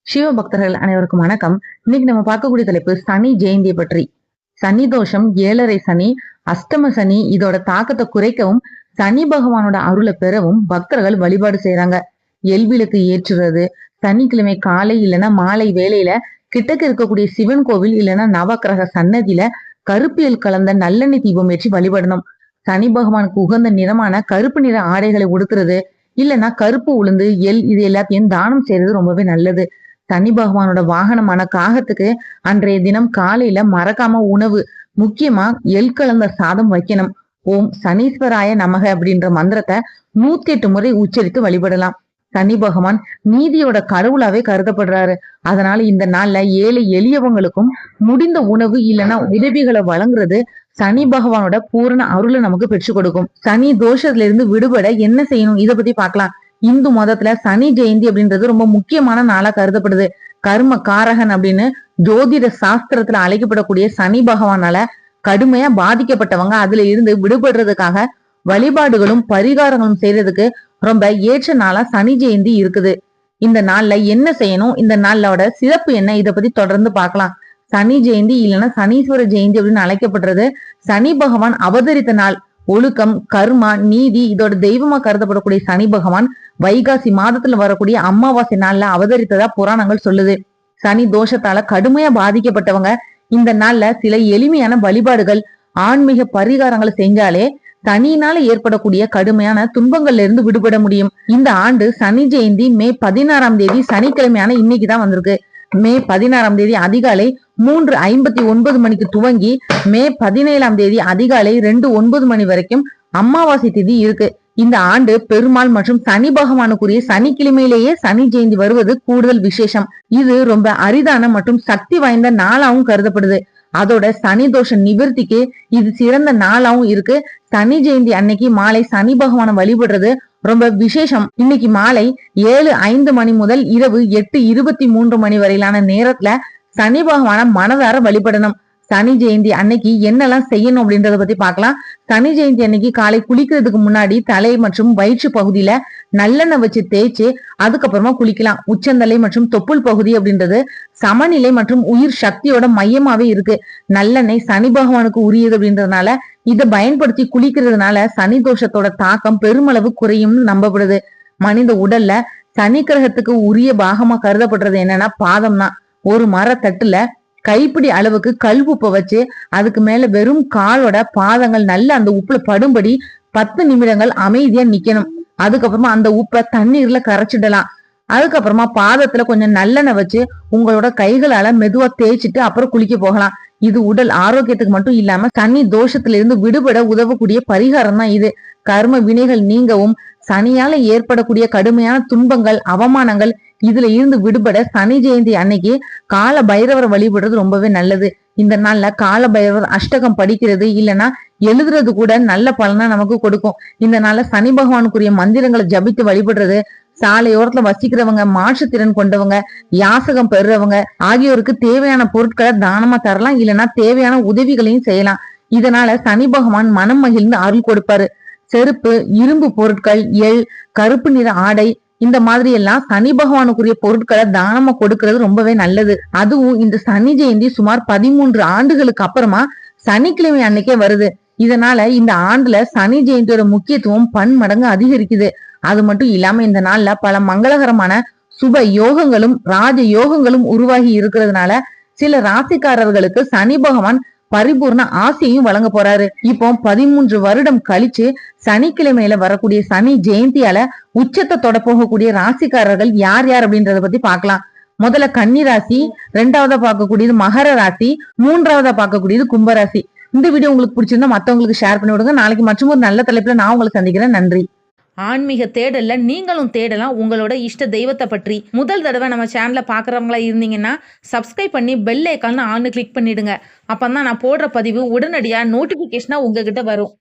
சிவபக்தர்கள் அனைவருக்கும் வணக்கம். இன்னைக்கு நம்ம பார்க்கக்கூடிய தலைப்பு சனி ஜெயந்தியை பற்றி. சனி தோஷம், 7.5 சனி, அஷ்டம சனி இதோட தாக்கத்தை குறைக்கவும் சனி பகவானோட அருளை பெறவும் பக்தர்கள் வழிபாடு செய்யறாங்க. எல்விளக்கு ஏற்றுறது, சனிக்கிழமை காலை இல்லைன்னா மாலை வேளையில கிட்டக்க இருக்கக்கூடிய சிவன் கோவில் இல்லைன்னா நவக்கிரக சன்னதியில கருப்பியல் கலந்த நல்லெண்ணெய் தீபம் ஏற்றி வழிபடணும். சனி பகவானுக்கு உகந்த நிறமான கருப்பு நிற ஆடைகளை உடுத்துறது இல்லைன்னா கருப்பு உளுந்து, எல் இது எல்லாத்தையும் தானம் செய்யறது ரொம்பவே நல்லது. சனி பகவானோட வாகனமான காகத்துக்கு அன்றைய தினம் காலையில மறக்காம உணவு, முக்கியமா எள் கலந்த சாதம் வைக்கணும். ஓம் சனீஸ்வராய நமக அப்படின்ற மந்திரத்தை 108 முறை உச்சரித்து வழிபடலாம். சனி பகவான் நீதியோட கடவுளாவே கருதப்படுறாரு. அதனால இந்த நாள்ல ஏழை எளியவங்களுக்கும் முடிந்த உணவு இல்லைன்னா உதவிகளை வழங்குறது சனி பகவானோட பூரண அருளை நமக்கு பெற்றுக் கொடுக்கும். சனி தோஷத்துல இருந்து விடுபட என்ன செய்யணும் இதை பத்தி பார்க்கலாம். இந்து மதத்துல சனி ஜெயந்தி அப்படின்றது ரொம்ப முக்கியமான நாளா கருதப்படுது. கர்ம காரகன் அப்படின்னு ஜோதிட சாஸ்திரத்துல அழைக்கப்படக்கூடிய சனி பகவானால கடுமையா பாதிக்கப்பட்டவங்க அதுல இருந்து விடுபடுறதுக்காக வழிபாடுகளும் பரிகாரங்களும் செய்யறதுக்கு ரொம்ப ஏற்ற நாளா சனி ஜெயந்தி இருக்குது. இந்த நாள்ல என்ன செய்யணும், இந்த நாளோட சிறப்பு என்ன, இதை பத்தி தொடர்ந்து பார்க்கலாம். சனி ஜெயந்தி இல்லைன்னா சனீஸ்வர ஜெயந்தி அப்படின்னு அழைக்கப்படுறது சனி பகவான் அவதரித்த நாள். ஒழுக்கம், கர்மா, நீதி இதோட தெய்வமா கருதப்படக்கூடிய சனி பகவான் வைகாசி மாதத்துல வரக்கூடிய அமாவாசை நாள்ல அவதரித்ததா புராணங்கள் சொல்லுது. சனி தோஷத்தால கடுமையா பாதிக்கப்பட்டவங்க இந்த நாள்ல சில எளிமையான வழிபாடுகள், ஆன்மீக பரிகாரங்களை செஞ்சாலே சனியினால ஏற்படக்கூடிய கடுமையான துன்பங்கள்ல இருந்து விடுபட முடியும். இந்த ஆண்டு சனி ஜெயந்தி மே 16ஆம் தேதி சனிக்கிழமையான இன்னைக்குதான் வந்திருக்கு. மே 16ஆம் தேதி அதிகாலை 3:59 மணிக்கு துவங்கி மே 17ஆம் தேதி அதிகாலை 2:09 மணி வரைக்கும் அமாவாசை திதி இருக்கு. இந்த ஆண்டு பெருமாள் மற்றும் சனி பகவானுக்குரிய சனிக்கிழமையிலேயே சனி ஜெயந்தி வருவது கூடுதல் விசேஷம். இது ரொம்ப அரிதான மற்றும் சக்தி வாய்ந்த நாளாவும் கருதப்படுது. அதோட சனி தோஷ நிவர்த்திக்கு இது சிறந்த நாளாவும் இருக்கு. சனி ஜெயந்தி அன்னைக்கு மாலை சனி பகவானை வழிபடுறது ரொம்ப விசேஷம். இன்னைக்கு மாலை 7:05 மணி முதல் இரவு 8:23 மணி வரையிலான நேரத்துல சனி பகவான மனதார வழிபடணும். சனி ஜெயந்தி அன்னைக்கு என்னெல்லாம் செய்யணும் அப்படின்றத பத்தி பார்க்கலாம். சனி ஜெயந்தி அன்னைக்கு காலை குளிக்கிறதுக்கு முன்னாடி தலை மற்றும் வயிற்று பகுதியில நல்லெண்ணெய் வச்சு தேய்ச்சு அதுக்கப்புறமா குளிக்கலாம். உச்சந்தலை மற்றும் தொப்புள் பகுதி அப்படின்றது சமநிலை மற்றும் உயிர் சக்தியோட மையமாவே இருக்கு. நல்லெண்ணெய் சனி பகவானுக்கு உரியது அப்படின்றதுனால இதை பயன்படுத்தி குளிக்கிறதுனால சனி தோஷத்தோட தாக்கம் பெருமளவு குறையும்னு நம்பப்படுது. மனித உடல்ல சனி கிரகத்துக்கு உரிய பாகமா கருதப்படுறது என்னன்னா பாதம் தான். ஒரு மரத்தட்டுல கைப்பிடி அளவுக்கு கல் உப்பை வச்சு அதுக்கு மேல வெறும் காலோட பாதங்கள் நல்ல அந்த உப்புல படும்படி 10 நிமிடங்கள் அமைதியா நிக்கணும். அதுக்கப்புறமா அந்த உப்பை தண்ணீர்ல கரைச்சிடலாம். அதுக்கப்புறமா பாதத்துல கொஞ்சம் நல்லெண்ணெய் வச்சு உங்களோட கைகளால மெதுவா தேய்ச்சிட்டு அப்புறம் குளிக்க போகலாம். இது உடல் ஆரோக்கியத்துக்கு மட்டும் இல்லாம சனி தோஷத்துல இருந்து விடுபட உதவக்கூடிய பரிகாரம் தான் இது. கர்ம வினைகள் நீங்கவும் சனியால ஏற்படக்கூடிய கடுமையான துன்பங்கள், அவமானங்கள் இதுல இருந்து விடுபட சனி ஜெயந்தி அன்னைக்கு கால பைரவரை வழிபடுறது ரொம்பவே நல்லது. இந்த நாள்ல கால பைரவர் அஷ்டகம் படிக்கிறது இல்லைன்னா எழுதுறது கூட நல்ல பலனை நமக்கு கொடுக்கும். இந்த நாள்ல சனி பகவானுக்குரிய மந்திரங்களை ஜபித்து வழிபடுறது சாலையோரத்துல வசிக்கிறவங்க, மாற்றுத்திறன் கொண்டவங்க, யாசகம் பெறுறவங்க ஆகியோருக்கு தேவையான பொருட்களை தானமா தரலாம் இல்லைன்னா தேவையான உதவிகளையும் செய்யலாம். இதனால சனி பகவான் மனம் மகிழ்ந்து அருள் கொடுப்பாரு. செருப்பு, இரும்பு பொருட்கள், எள், கருப்பு நிற ஆடை இந்த மாதிரி எல்லாம் சனி பகவானுக்குரிய பொருட்களை தானமா கொடுக்கறது ரொம்பவே நல்லது. அதுவும் இந்த சனி ஜெயந்தி சுமார் 13 ஆண்டுகளுக்கு அப்புறமா சனிக்கிழமை அன்னைக்கே வருது. இதனால இந்த ஆண்டுல சனி ஜெயந்தியோட முக்கியத்துவம் பன்மடங்கு அதிகரிக்குது. அது மட்டும் இல்லாம இந்த நாள்ல பல மங்களகரமான சுப யோகங்களும் ராஜ யோகங்களும் உருவாகி இருக்கிறதுனால சில ராசிக்காரர்களுக்கு சனி பகவான் பரிபூர்ண ஆசையும் வழங்க போறாரு. இப்போ 13 வருடம் கழிச்சு சனிக்கிழமையில வரக்கூடிய சனி ஜெயந்தியால உச்சத்தை தொட போகக்கூடிய ராசிக்காரர்கள் யார் யார் அப்படின்றத பத்தி பார்க்கலாம். முதல்ல கன்னி ராசி, 2வதா பார்க்கக்கூடியது மகர ராசி, 3வதா பார்க்கக்கூடியது கும்பராசி. இந்த வீடியோ உங்களுக்கு பிடிச்சிருந்தா மத்தவங்களுக்கு ஷேர் பண்ணி விடுங்க. நாளைக்கு மற்றும் ஒரு நல்ல தலைப்புல நான் உங்களை சந்திக்கிறேன். நன்றி. ஆன்மீக தேடல்ல நீங்களும் தேடலாம் உங்களோட இஷ்ட தெய்வத்தை பற்றி. முதல் தடவை நம்ம சேனலை பார்க்குறவங்களா இருந்தீங்கன்னா சப்ஸ்கிரைப் பண்ணி பெல் ஐக்கான் ஆன்னு கிளிக் பண்ணிடுங்க. அப்போ தான் நான் போடுற பதிவு உடனடியாக நோட்டிஃபிகேஷனாக உங்ககிட்ட வரும்.